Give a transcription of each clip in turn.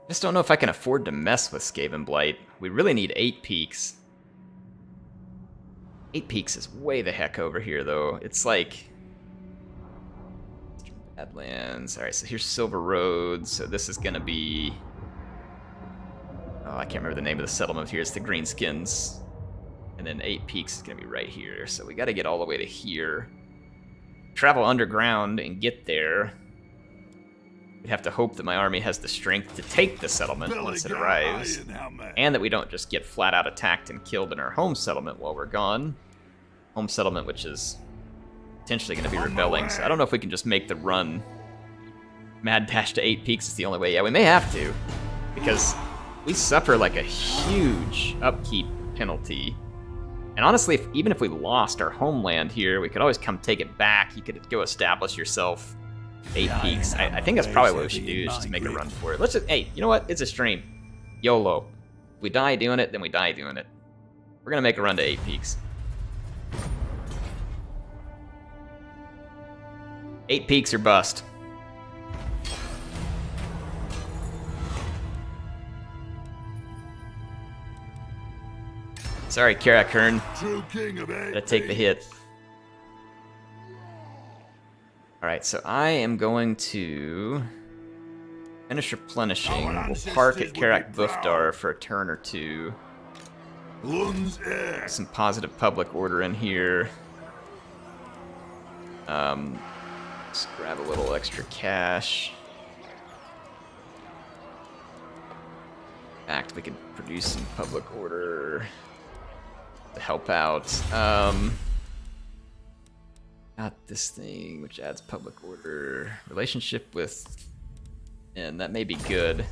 Just don't know if I can afford to mess with Skaven Blight. We really need 8 peaks. 8 peaks is way the heck over here, though. It's like... Badlands. Alright, so here's Silver Road. So this is going to be... Oh, I can't remember the name of the settlement here. It's the Greenskins. And then 8 peaks is going to be right here. So we got to get all the way to here. Travel underground and get there. We'd have to hope that my army has the strength to take the settlement once it arrives. And that we don't just get flat out attacked and killed in our home settlement while we're gone. Home settlement, which is potentially going to be rebelling. So I don't know if we can just make the run. Mad dash to 8 peaks is the only way. Yeah, we may have to. Because we suffer like a huge upkeep penalty. And honestly, even if we lost our homeland here, we could always come take it back. You could go establish yourself 8 peaks. I think that's probably what we should do, is just make a run for it. Let's just, hey, you know what? It's a stream. YOLO. If we die doing it, then we die doing it. We're going to make a run to 8 peaks. 8 peaks or bust. Sorry, Karak Hearn. Gotta take the hit. Alright, so I am going to finish replenishing. We'll park at Karak Bufdar for a turn or two. Some positive public order in here. Let's grab a little extra cash. In fact, we could produce some public order to help out. Got this thing, which adds public order. Relationship with... And that may be good.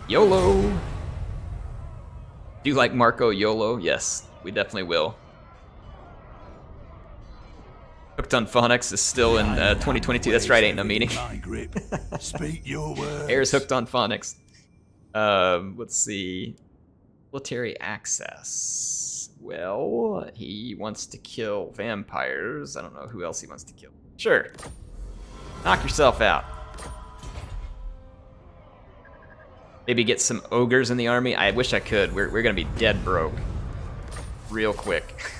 YOLO! Do you like Marco YOLO? Yes, we definitely will. Hooked on Phonics is still in 2022. That's right, ain't no meaning. Speak your words. Air's hooked on Phonics. Let's see. Military access. Well, he wants to kill vampires. I don't know who else he wants to kill. Sure. Knock yourself out. Maybe get some ogres in the army. I wish I could. We're gonna be dead broke. Real quick.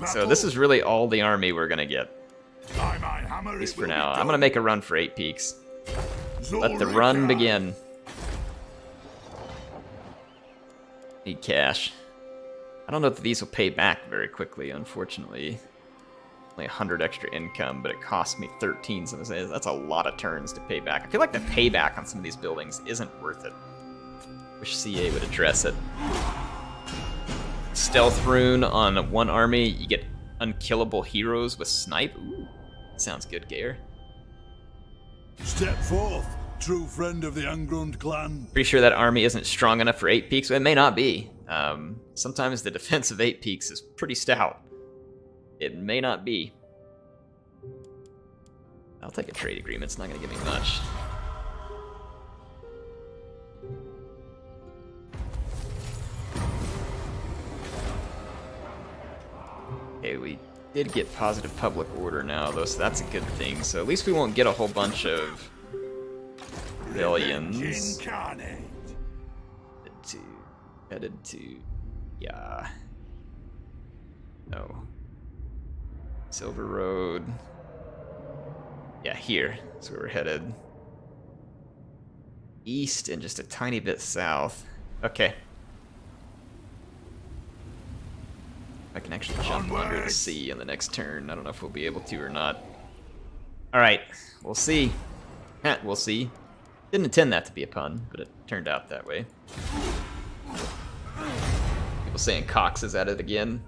So this is really all the army we're gonna get. At least for now. I'm gonna make a run for 8 peaks. Let the run begin. Need cash. I don't know if these will pay back very quickly, unfortunately. Only 100 extra income, but it cost me 13, so that's a lot of turns to pay back. I feel like the payback on some of these buildings isn't worth it. Wish CA would address it. Stealth rune on one army, you get unkillable heroes with snipe. Ooh, sounds good, Gayer. Step forth, true friend of the Ungrund clan. Pretty sure that army isn't strong enough for 8 peaks. It may not be. Sometimes the defense of 8 peaks is pretty stout. It may not be. I'll take a trade agreement. It's not going to give me much. Okay, we did get positive public order now, though, so that's a good thing. So at least we won't get a whole bunch of rebellions. Headed to, yeah. No. Silver Road. Yeah, here. That's where we're headed. East and just a tiny bit south. Okay. I can actually jump under the sea on the next turn. I don't know if we'll be able to or not. Alright, we'll see. We'll see. Didn't intend that to be a pun, but it turned out that way. People saying Cox is at it again.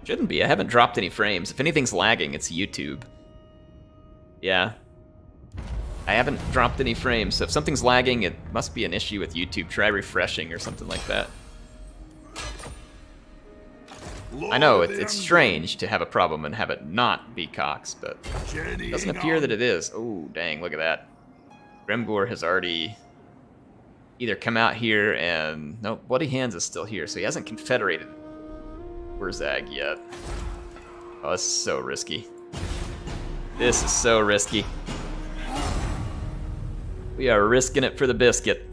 Shouldn't be. I haven't dropped any frames. If anything's lagging, it's YouTube. Yeah. I haven't dropped any frames, so if something's lagging, it must be an issue with YouTube. Try refreshing or something like that. I know, it's strange to have a problem and have it not be Cox, but it doesn't appear that it is. Oh, dang, look at that. Grimgor has already either come out here and... No, Bloody Hands is still here, so he hasn't confederated Wurzag yet. Oh, this is so risky. This is so risky. We are risking it for the biscuit.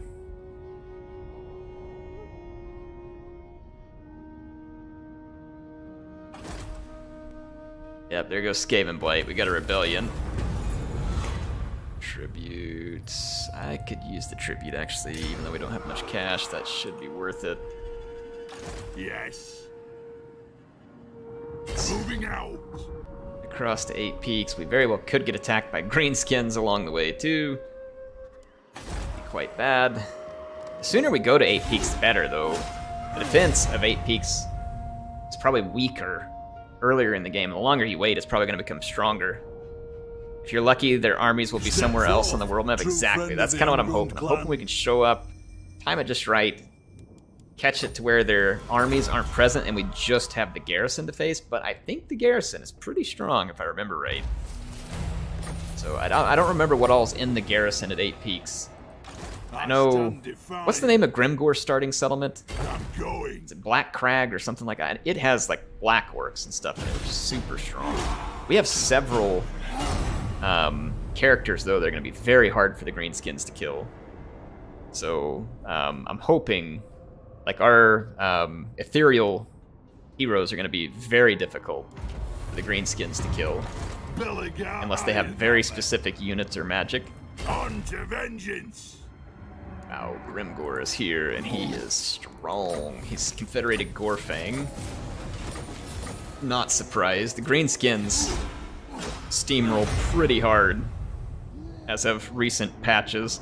Yep, there goes Skaven Blight. We got a rebellion. Tributes. I could use the tribute actually, even though we don't have much cash. That should be worth it. Yes. Moving out. Across to 8 peaks. We very well could get attacked by greenskins along the way too. Be quite bad. The sooner we go to 8 peaks, the better though. The defense of 8 peaks is probably weaker earlier in the game. The longer you wait, it's probably going to become stronger. If you're lucky, their armies will be somewhere else on the world map. Exactly. That's kind of what I'm hoping. I'm hoping we can show up, time it just right, catch it to where their armies aren't present, and we just have the garrison to face. But I think the garrison is pretty strong, if I remember right. So I don't remember what all's in the garrison at 8 peaks. I know... What's the name of Grimgore's starting settlement? I'm going. Is it Black Crag or something like that? It has like black orcs and stuff in it, which is super strong. We have several characters though that are going to be very hard for the greenskins to kill. So I'm hoping like our ethereal heroes are going to be very difficult for the greenskins to kill. Belegar, unless they have very specific units or magic. On to vengeance! Wow, Grimgore is here, and he is strong. He's Confederated Gorefang. Not surprised. The greenskins steamroll pretty hard, as have recent patches.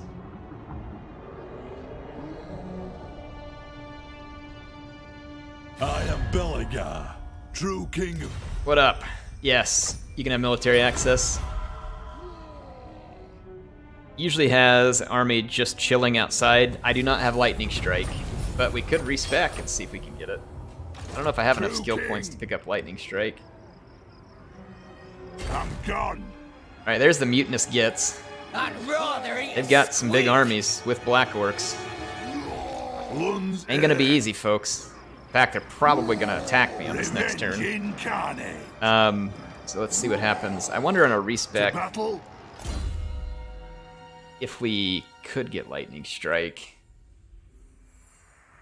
I am Belegar, true king of... What up? Yes, you can have military access. Usually has army just chilling outside. I do not have Lightning Strike, but we could respec and see if we can get it. I don't know if I have enough skill points to pick up Lightning Strike. I'm gone. Alright, there's the mutinous Gits. They've got some big armies with Black Orcs. Ain't gonna be easy, folks. In fact, they're probably gonna attack me on this next turn. So let's see what happens. I wonder on a respec if we could get Lightning Strike.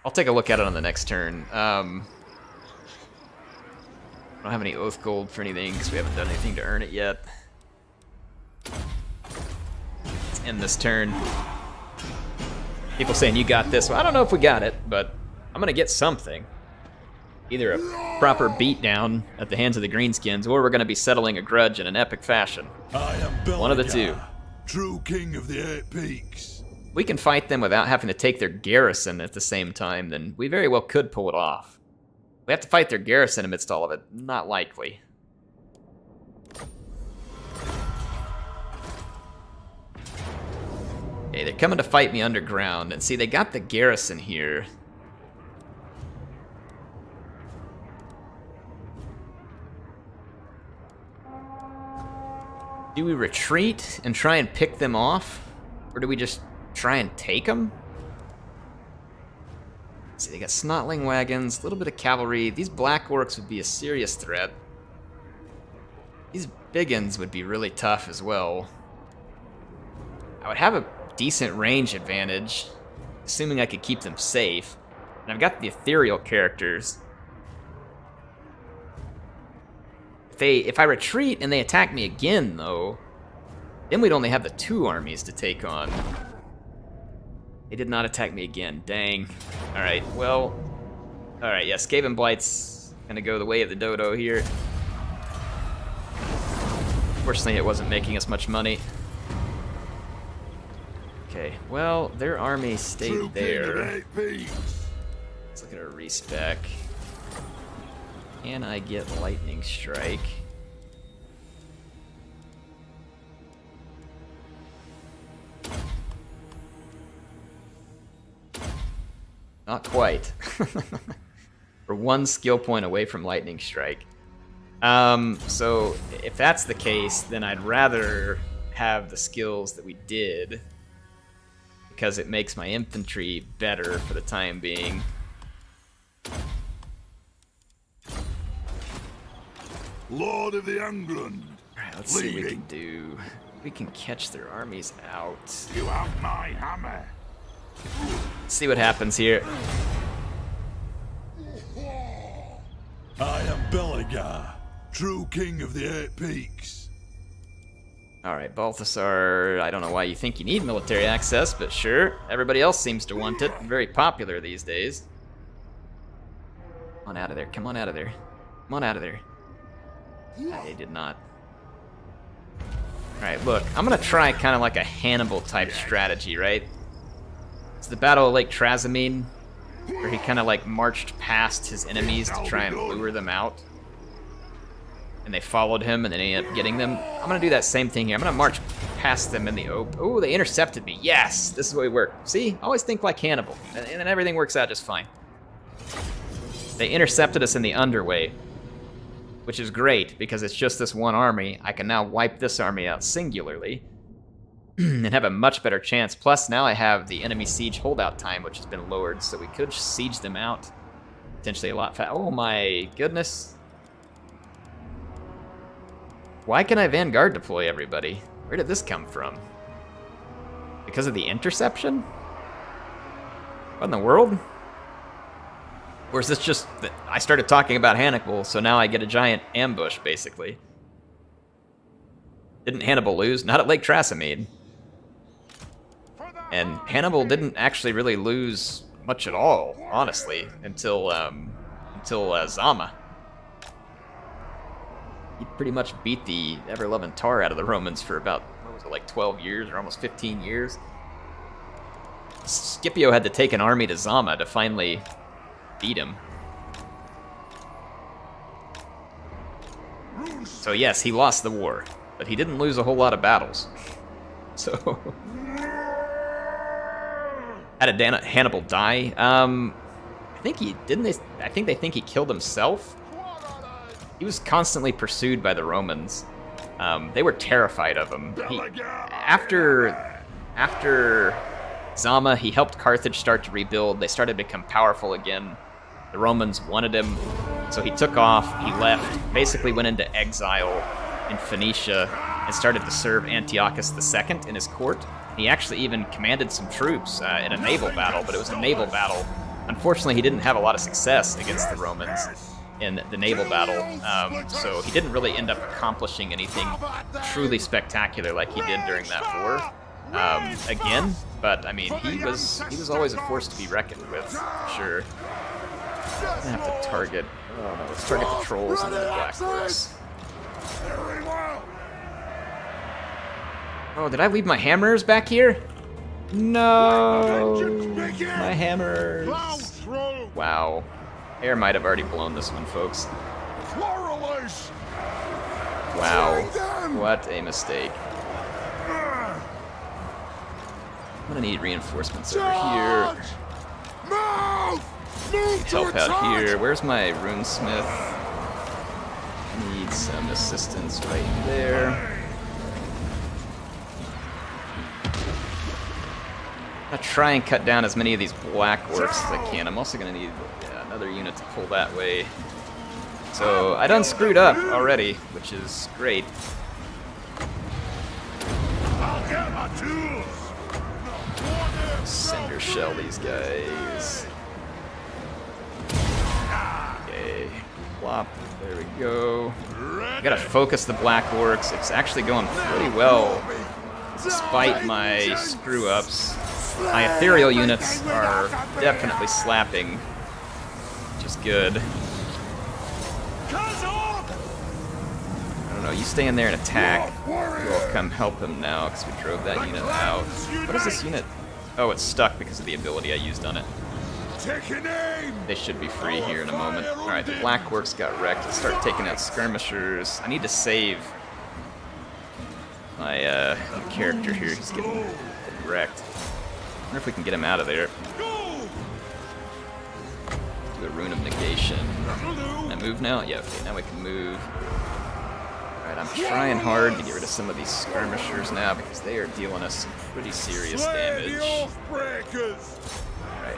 I'll take a look at it on the next turn. I don't have any Oath Gold for anything because we haven't done anything to earn it yet. Let's end this turn. People saying you got this. Well, I don't know if we got it, but I'm gonna get something. Either a proper beatdown at the hands of the greenskins, or we're gonna be settling a grudge in an epic fashion. I am Belegar, one of the two. True king of the 8 peaks. We can fight them without having to take their garrison at the same time, then we very well could pull it off. We have to fight their garrison amidst all of it. Not likely. Okay, they're coming to fight me underground, and see, they got the garrison here. Do we retreat and try and pick them off? Or do we just try and take them? Let's see, they got snotling wagons, a little bit of cavalry. These Black Orcs would be a serious threat. These Biggins would be really tough as well. I would have a decent range advantage, assuming I could keep them safe. And I've got the ethereal characters. If I retreat and they attack me again, though, then we'd only have the 2 armies to take on. They did not attack me again. Dang. Alright, well... Alright, yeah, Skaven Blight's gonna go the way of the dodo here. Fortunately, it wasn't making us much money. Okay, well, their army stayed there. Let's look at our respec. Can I get Lightning Strike? Not quite. We're 1 skill point away from Lightning Strike. So if that's the case, then I'd rather have the skills that we did, because it makes my infantry better for the time being. Lord of the England. Alright, let's see what we can do. We can catch their armies out. You have my hammer. Let's see what happens here. I am Belegar, true king of the 8 Peaks. Alright, Balthasar, I don't know why you think you need military access, but sure. Everybody else seems to want it. Very popular these days. Come on out of there, come on out of there. Come on out of there. They did not. Alright, look, I'm gonna try kind of like a Hannibal type strategy, right? It's the Battle of Lake Trasimene, where he kind of like marched past his enemies to try and lure them out. And they followed him and then they ended up getting them. I'm gonna do that same thing here. I'm gonna march past them in the open. Oh, they intercepted me. Yes, this is the way we work. See, always think like Hannibal, and then everything works out just fine. They intercepted us in the underway, which is great because it's just this one army. I can now wipe this army out singularly and have a much better chance. Plus, now I have the enemy siege holdout time, which has been lowered, so we could siege them out potentially a lot faster. Oh my goodness. Why can I Vanguard deploy everybody? Where did this come from? Because of the interception? What in the world? Or is this just that I started talking about Hannibal, so now I get a giant ambush, basically? Didn't Hannibal lose? Not at Lake Trasimene. And Hannibal didn't actually really lose much at all, honestly, until Zama. He pretty much beat the ever-loving tar out of the Romans for about, what was it, like 12 years or almost 15 years? Scipio had to take an army to Zama to finally beat him. So yes, he lost the war, but he didn't lose a whole lot of battles. So, how did Hannibal die? I think he didn't. I think they think he killed himself. He was constantly pursued by the Romans. They were terrified of him. After Zama, he helped Carthage start to rebuild. They started to become powerful again. The Romans wanted him, so he took off, he left, basically went into exile in Phoenicia, and started to serve Antiochus II in his court. He actually even commanded some troops in a naval battle, but it was a naval battle. Unfortunately, he didn't have a lot of success against the Romans in the naval battle, so he didn't really end up accomplishing anything truly spectacular like he did during that war. Again, but I mean, he was always a force to be reckoned with, for sure. I'm gonna have to target. Oh no, let's target the trolls and then the black horse. Oh, did I leave my hammers back here? No, my hammers. Wow, air might have already blown this one, folks. Wow, what a mistake. I'm gonna need reinforcements over here. Help out here. Where's my runesmith? Need some assistance right there. I'm gonna try and cut down as many of these black orcs as I can. I'm also gonna need another unit to pull that way. So I done screwed up already, which is great. Cinder shell these guys. Okay, plop. There we go. I gotta focus the black orcs. It's actually going pretty well, despite my screw ups. My ethereal units are definitely slapping, which is good. I don't know, you stay in there and attack. We'll come help him now, because we drove that unit out. What is this unit? Oh, it's stuck because of the ability I used on it. They should be free here in a moment. Alright, the black orcs got wrecked. Let's start taking out skirmishers. I need to save my character here. He's getting wrecked. I wonder if we can get him out of there. Do a rune of negation. Can I move now? Yeah, okay, now we can move. Alright, I'm trying hard to get rid of some of these skirmishers now because they are dealing us some pretty serious damage. Alright,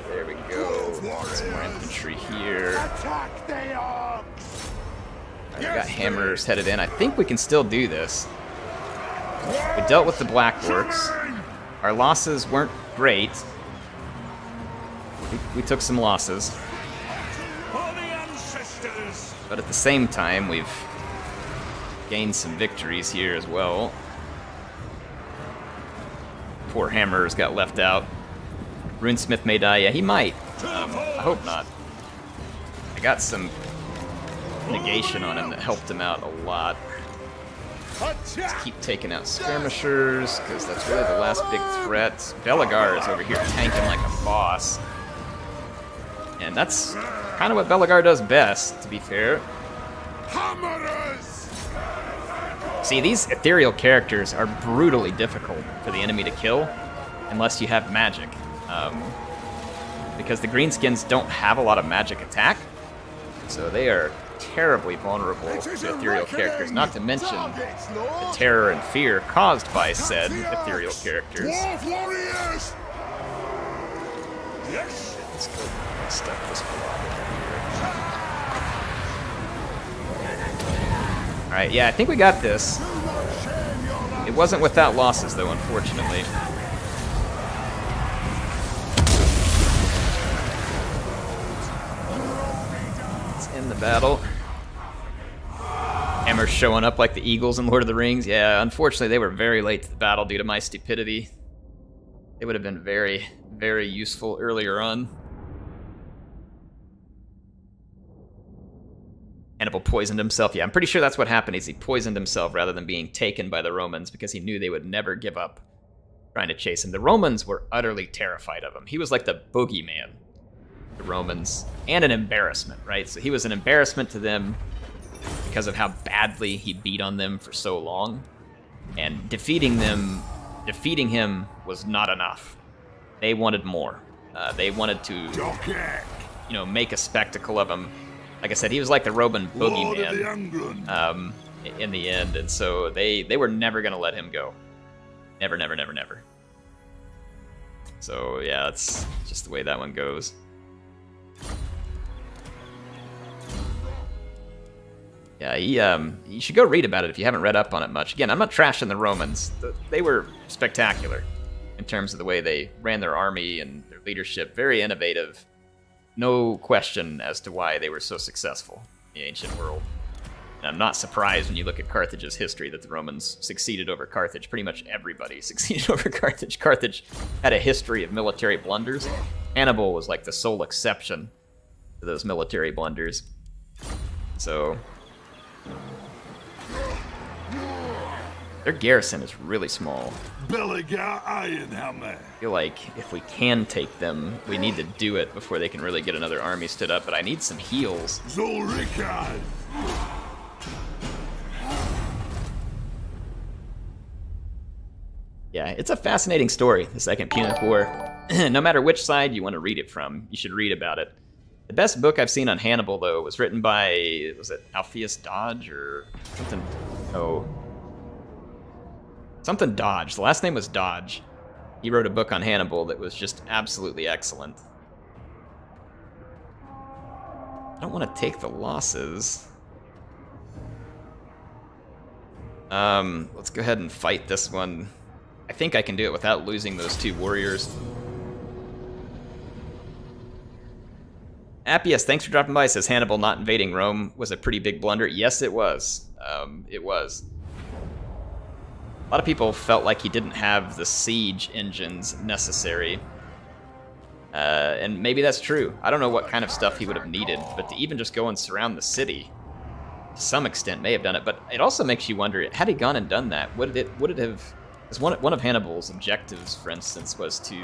there we go. Some more infantry here. We got hammers headed in. I think we can still do this. We dealt with the black orcs. Our losses weren't great. We took some losses. But at the same time, we've gained some victories here as well. Poor hammers got left out. Runesmith may die. Yeah, he might. I hope not. I got some negation on him that helped him out a lot. Let's keep taking out skirmishers, because that's really the last big threat. Belegar is over here tanking like a boss. And that's kind of what Belegar does best, to be fair. See, these ethereal characters are brutally difficult for the enemy to kill, unless you have magic. Because the greenskins don't have a lot of magic attack, so they are terribly vulnerable to ethereal characters, not to mention the terror and fear caused by said ethereal characters. Let's go stuff this block here. Alright, yeah, I think we got this. It wasn't without losses, though, unfortunately. Let's end the battle. Hammers showing up like the eagles in Lord of the Rings. Yeah, unfortunately, they were very late to the battle due to my stupidity. They would have been very, very useful earlier on. Hannibal poisoned himself. Yeah, I'm pretty sure that's what happened, is he poisoned himself rather than being taken by the Romans because he knew they would never give up trying to chase him. The Romans were utterly terrified of him. He was like the boogeyman, the Romans, and an embarrassment, right? So he was an embarrassment to them because of how badly he beat on them for so long. And defeating him was not enough. They wanted more. They wanted to, make a spectacle of him. Like I said, he was like the Roman boogeyman in the end, and so they were never going to let him go. Never, never, never, never. So yeah, that's just the way that one goes. Yeah, you should go read about it if you haven't read up on it much. Again, I'm not trashing the Romans. They were spectacular in terms of the way they ran their army and their leadership. Very innovative. No question as to why they were so successful in the ancient world. And I'm not surprised when you look at Carthage's history that the Romans succeeded over Carthage. Pretty much everybody succeeded over Carthage. Carthage had a history of military blunders. Hannibal was like the sole exception to those military blunders. So their garrison is really small. Belegar Ironhammer. I feel like if we can take them, we need to do it before they can really get another army stood up, but I need some heals. Zolrikad. Yeah, it's a fascinating story, the Second Punic War. No matter which side you want to read it from, you should read about it. The best book I've seen on Hannibal, though, was written by, was it Alpheus Dodge or something? Oh. Something Dodge. The last name was Dodge. He wrote a book on Hannibal that was just absolutely excellent. I don't want to take the losses. Let's go ahead and fight this one. I think I can do it without losing those two warriors. Appius, thanks for dropping by. Says Hannibal not invading Rome was a pretty big blunder. Yes, it was. It was. A lot of people felt like he didn't have the siege engines necessary. And maybe that's true. I don't know what kind of stuff he would have needed, but to even just go and surround the city, to some extent, may have done it. But it also makes you wonder, had he gone and done that, would it have... Because one of Hannibal's objectives, for instance, was to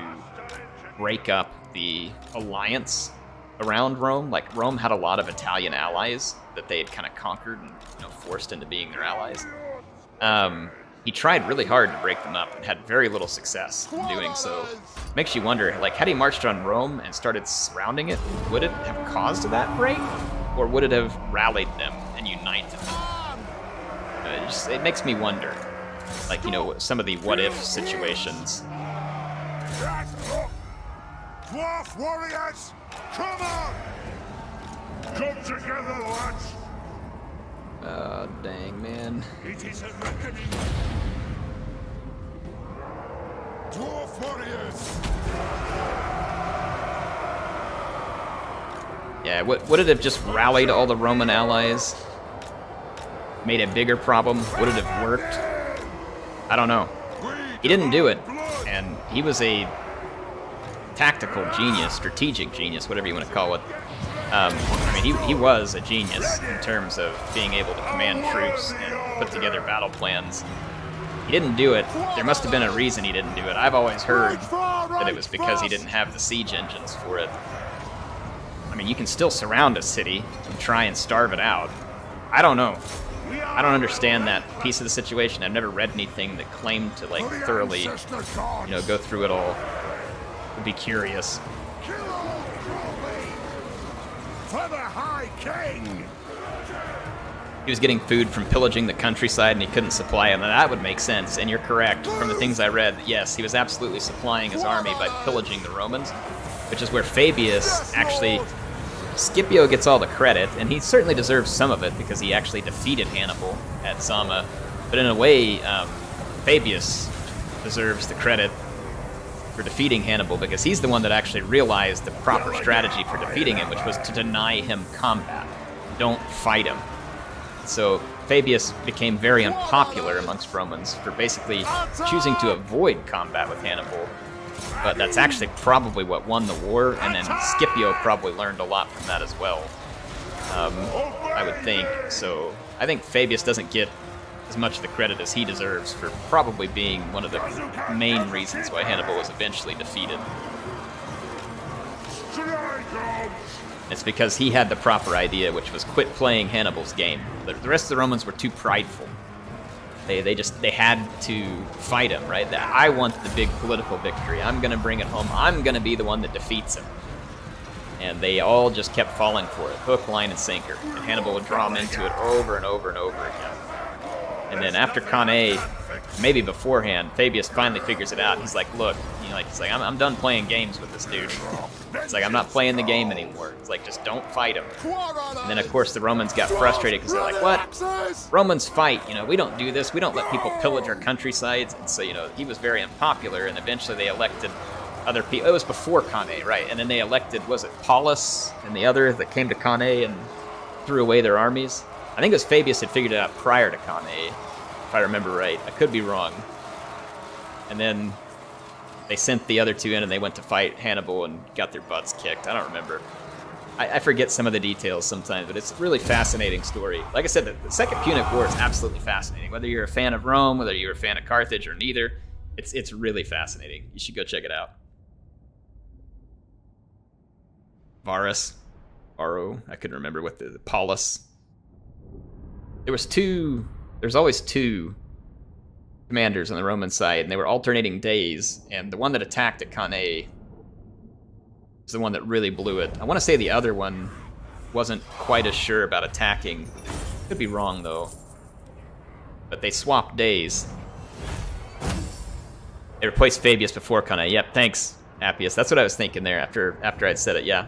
break up the alliance around Rome. Like, Rome had a lot of Italian allies that they had kind of conquered and forced into being their allies. He tried really hard to break them up and had very little success in doing so. Makes you wonder, like, had he marched on Rome and started surrounding it, would it have caused that break? Or would it have rallied them and united them? It makes me wonder. Like, some of the what-if situations. Dwarf warriors, come on! Come together, lads! Oh, dang, man. It is a reckoning. Dwarf warriors. Yeah, would it have just rallied all the Roman allies? Made a bigger problem? Would it have worked? I don't know. He didn't do it, and he was a tactical genius, strategic genius, whatever you want to call it. I mean, he was a genius in terms of being able to command troops and put together battle plans. He didn't do it. There must have been a reason he didn't do it. I've always heard that it was because he didn't have the siege engines for it. I mean, you can still surround a city and try and starve it out. I don't know. I don't understand that piece of the situation. I've never read anything that claimed to, like, thoroughly, you know, go through it all. Would be curious. For the High King! He was getting food from pillaging the countryside and he couldn't supply it. And that would make sense, and you're correct. From the things I read, yes, he was absolutely supplying his army by pillaging the Romans, which is where Fabius actually... Scipio gets all the credit, and he certainly deserves some of it because he actually defeated Hannibal at Zama. But in a way, Fabius deserves the credit for defeating Hannibal because he's the one that actually realized the proper strategy for defeating him, which was to deny him combat. Don't fight him. So Fabius became very unpopular amongst Romans for basically choosing to avoid combat with Hannibal. But that's actually probably what won the war, and then Scipio probably learned a lot from that as well. I would think. So I think Fabius doesn't get as much of the credit as he deserves for probably being one of the main reasons why Hannibal was eventually defeated. It's because he had the proper idea, which was quit playing Hannibal's game. The rest of the Romans were too prideful. They had to fight him, right? I want the big political victory. I'm going to bring it home. I'm going to be the one that defeats him. And they all just kept falling for it, hook, line, and sinker. And Hannibal would draw them into it over and over and over again. And then after Cannae, maybe beforehand, Fabius finally figures it out. He's like, look, you know, he's like, I'm done playing games with this dude. It's like, I'm not playing the game anymore. It's like, just don't fight him. And then, of course, the Romans got frustrated because they're like, what? Romans fight, you know, we don't do this. We don't let people pillage our countrysides. And so, you know, he was very unpopular, and eventually they elected other people. It was before Cannae, right? And then they elected, was it Paulus and the other that came to Cannae and threw away their armies? I think it was Fabius had figured it out prior to Cannae, if I remember right. I could be wrong. And then they sent the other two in and they went to fight Hannibal and got their butts kicked. I don't remember. I forget some of the details sometimes, but it's a really fascinating story. Like I said, the Second Punic War is absolutely fascinating. Whether you're a fan of Rome, whether you're a fan of Carthage or neither, it's really fascinating. You should go check it out. Varus, Varro, I couldn't remember what the Paulus. There's always two commanders on the Roman side, and they were alternating days, and the one that attacked at Cannae was the one that really blew it. I want to say the other one wasn't quite as sure about attacking. Could be wrong, though. But they swapped days. They replaced Fabius before Cannae. Yep, thanks, Appius. That's what I was thinking there after I'd said it, yeah.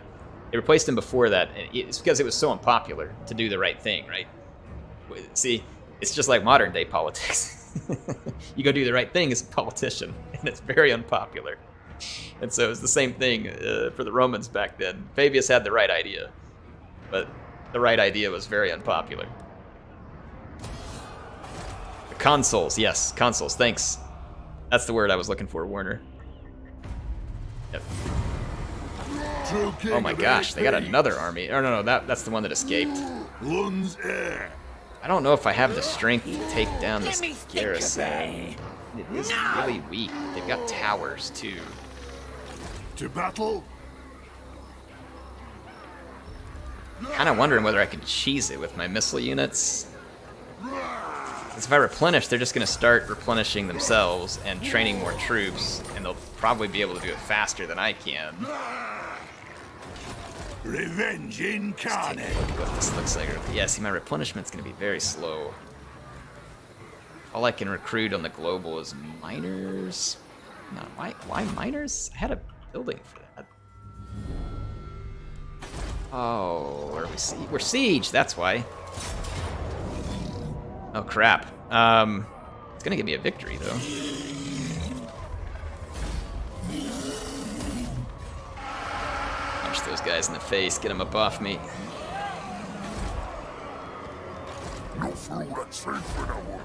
They replaced him before that. It's because it was so unpopular to do the right thing, right? See, it's just like modern day politics. You go do the right thing as a politician, and it's very unpopular. And so it was the same thing for the Romans back then. Fabius had the right idea, but the right idea was very unpopular. The consuls, yes, consuls, thanks. That's the word I was looking for, Warner. Yep. Oh my gosh, they got another army. Oh no, that's the one that escaped. I don't know if I have the strength to take down this garrison. It is really weak. They've got towers too. To battle? Kind of wondering whether I could cheese it with my missile units. Because if I replenish, they're just going to start replenishing themselves and training more troops, and they'll probably be able to do it faster than I can. Revenge incarnate. Let's take a look at what this looks like. Yeah, see, my replenishment's going to be very slow. All I can recruit on the global is miners. No, why miners? I had a building for that. Oh, we're siege. That's why. Oh crap. It's gonna give me a victory though. Punch those guys in the face, get them up off me.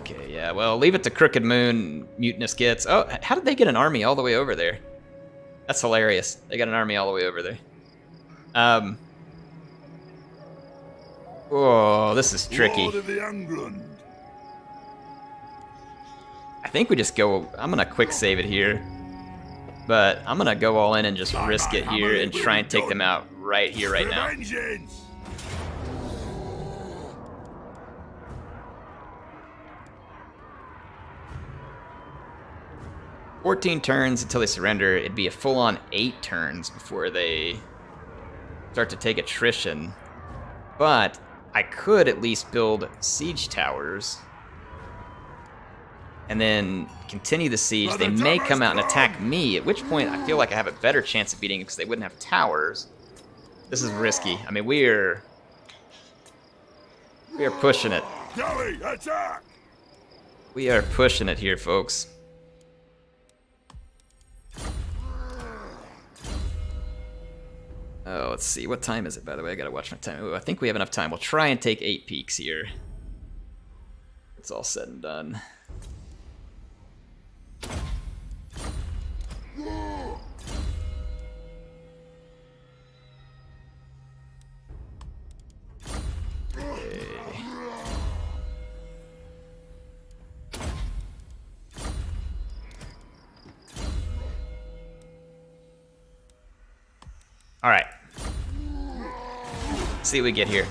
Okay, yeah, well, leave it to Crooked Moon, Mutinous Gits. Oh, how did they get an army all the way over there? That's hilarious. They got an army all the way over there. Oh, this is tricky. I think we just go... I'm going to quick save it here. But I'm going to go all in and just risk it here and try and take them out right here, right now. 14 turns until they surrender. It'd be a full-on 8 turns before they start to take attrition. But I could at least build siege towers and then continue the siege. They may come out and attack me, at which point I feel like I have a better chance of beating it because they wouldn't have towers. This is risky. I mean, we are pushing it. We are pushing it here, folks. Oh, let's see. What time is it, by the way? I gotta watch my time. Ooh, I think we have enough time. We'll try and take 8 peaks here. It's all said and done. Okay. All right. See what we get here.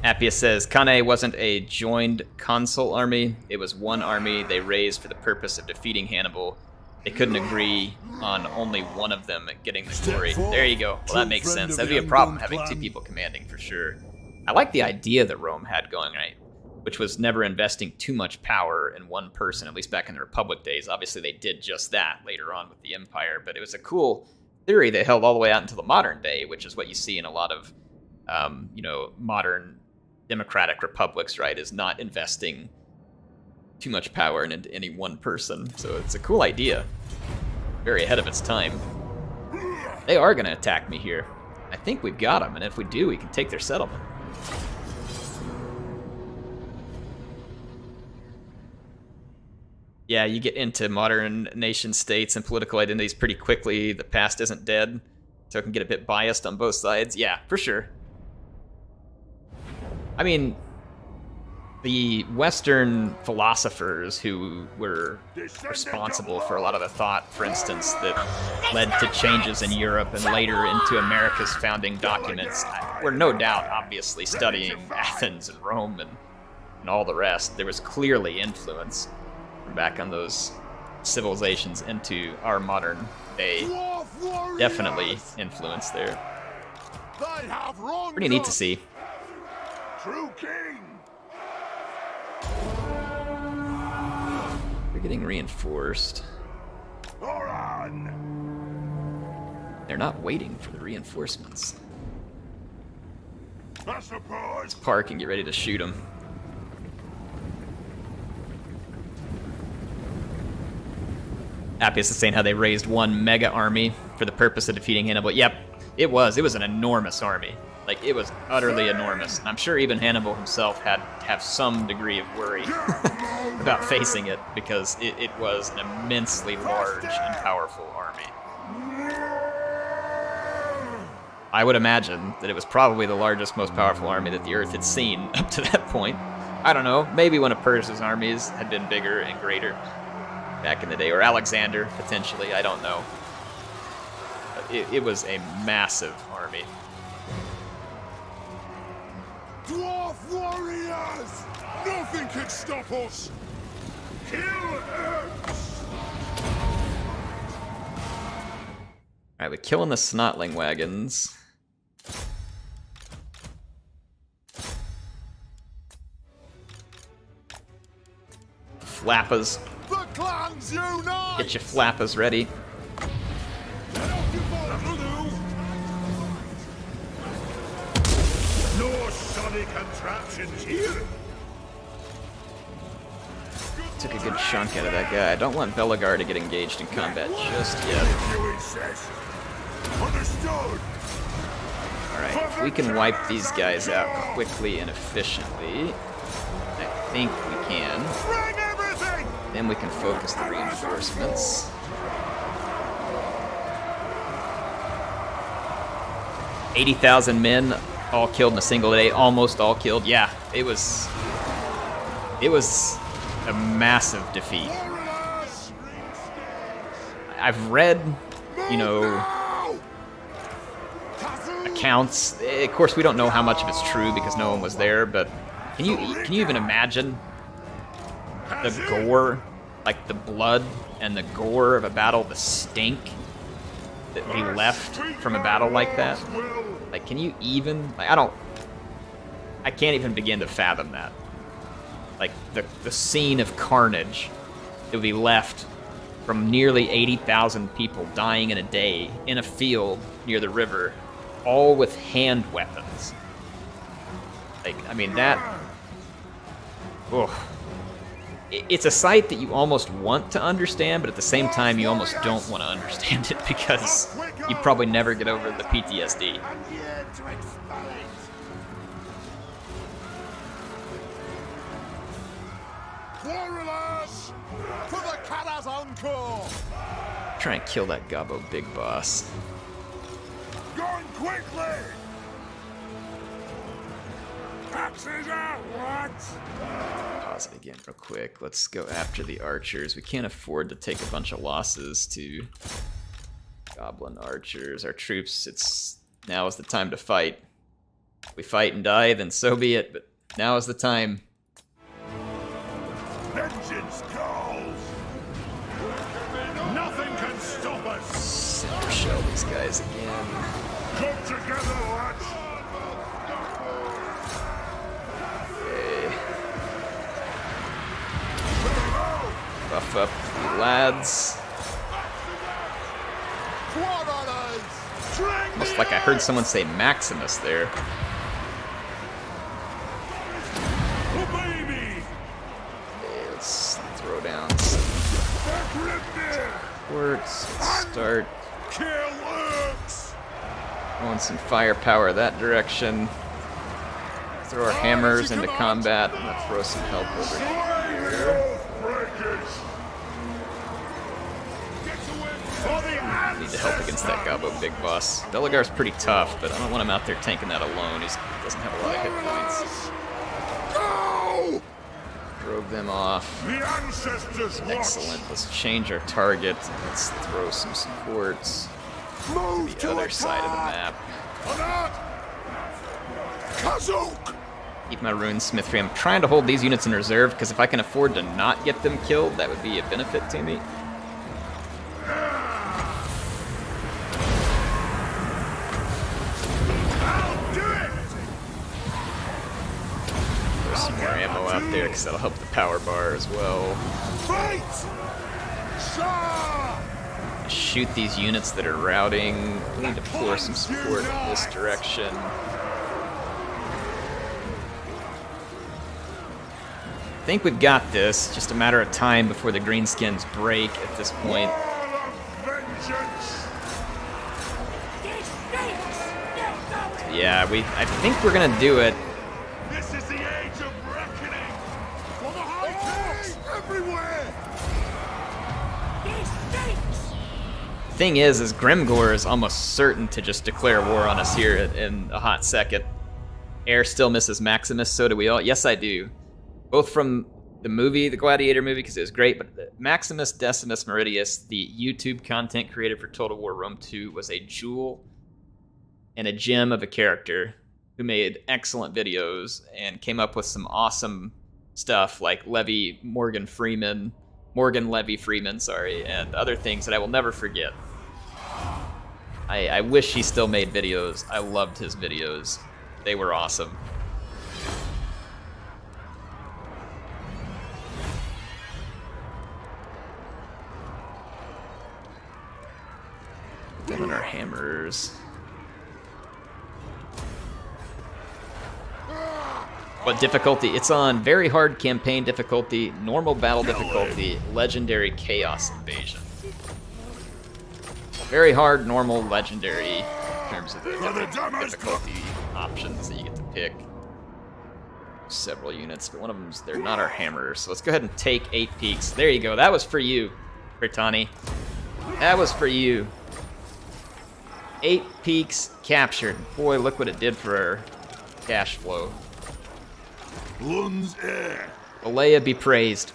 Appius says, Kane wasn't a joined consul army. It was one army they raised for the purpose of defeating Hannibal. They couldn't agree on only one of them getting the glory. There you go. Well, that makes sense. That'd be a problem, having 2 people commanding, for sure. I like the idea that Rome had going, right? Which was never investing too much power in one person, at least back in the Republic days. Obviously, they did just that later on with the Empire, but it was a cool theory that held all the way out until the modern day, which is what you see in a lot of, modern democratic republics, right, is not investing too much power into any one person. So it's a cool idea. Very ahead of its time. They are going to attack me here. I think we've got them, and if we do, we can take their settlement. Yeah, you get into modern nation states and political identities pretty quickly. The past isn't dead, so it can get a bit biased on both sides. Yeah, for sure. I mean, the Western philosophers who were responsible for a lot of the thought, for instance, that led to changes in Europe and later into America's founding documents, were no doubt obviously studying Athens and Rome and all the rest. There was clearly influence from back on those civilizations into our modern day. Definitely influence there. Pretty neat to see. True king. They're getting reinforced. They're not waiting for the reinforcements. Let's park and get ready to shoot them. Appius is saying how they raised one mega army for the purpose of defeating Hannibal. Yep, it was an enormous army. Like, it was utterly enormous. And I'm sure even Hannibal himself had to have some degree of worry about facing it, because it was an immensely large and powerful army. I would imagine that it was probably the largest, most powerful army that the Earth had seen up to that point. I don't know, maybe one of Persia's armies had been bigger and greater back in the day, or Alexander, potentially, I don't know. But it was a massive army. Dwarf warriors! Nothing can stop us! Kill Earth! Alright, we're killing the snotling wagons. Flappas. The clans unite! Get your flappas ready. No shoddy contraptions here! Took a good chunk out of that guy. I don't want Belegar to get engaged in combat just yet. Understood. Alright, if we can wipe these guys out quickly and efficiently, I think we can. Then we can focus the reinforcements. $80,000 men all killed in a single day, almost all killed. Yeah, it was a massive defeat. I've read, you know, accounts. Of course, we don't know how much of it's true because no one was there. But can you even imagine the gore, like the blood and the gore of a battle, the stink that we left from a battle like that? Like, can you even? Like, I can't even begin to fathom that. Like the scene of carnage that would be left from nearly 80,000 people dying in a day in a field near the river, all with hand weapons. Like, I mean, that... Oh. It's a sight that you almost want to understand, but at the same time, you almost don't want to understand it because you probably never get over the PTSD. Try and kill that Gobbo big boss. Going quickly. Axes out, what? Pause it again real quick. Let's go after the archers. We can't afford to take a bunch of losses to goblin archers. Our troops, now is the time to fight. If we fight and die, then so be it, but now is the time. Vengeance calls. Nothing can stop us. Center shell these guys again. Come together, lads. Okay. Buff up the lads. Almost like I heard someone say Maximus there. Okay, let's throw down some ports. Let's start throwing some firepower that direction. Throw our hammers into combat. I'm gonna throw some help over here. I need to help against that Gobbo big boss. Belegar's pretty tough, but I don't want him out there tanking that alone. He doesn't have a lot of hit points. Drove them off. Excellent. Let's change our target. Let's throw some supports to the other side of the map. Keep my runesmith free. I'm trying to hold these units in reserve because if I can afford to not get them killed, that would be a benefit to me. Throw some more ammo out there because that'll help the power bar as well. Shoot these units that are routing. We need to pour some support in this direction. I think we've got this. Just a matter of time before the greenskins break at this point. Yeah, I think we're gonna do it. This is the age of reckoning. For the high kings everywhere. Thing is Grimgor is almost certain to just declare war on us here in a hot second. Air still misses Maximus, so do we all. Yes, I do. Both from the movie, the Gladiator movie, because it was great, but Maximus Decimus Meridius, the YouTube content created for Total War Rome 2, was a jewel and a gem of a character who made excellent videos and came up with some awesome stuff like Morgan Levy Freeman, and other things that I will never forget. I wish he still made videos. I loved his videos. They were awesome. Put them in our hammers. What difficulty? It's on very hard campaign difficulty, normal battle difficulty, legendary chaos invasion. Very hard, normal, legendary in terms of the difficulty options that you get to pick. Several units, but one of them's, they're not our hammers. So let's go ahead and take 8 peaks. There you go. That was for you, Bertani. That was for you. 8 peaks captured. Boy, look what it did for our cash flow. Lun's air. Alea be praised.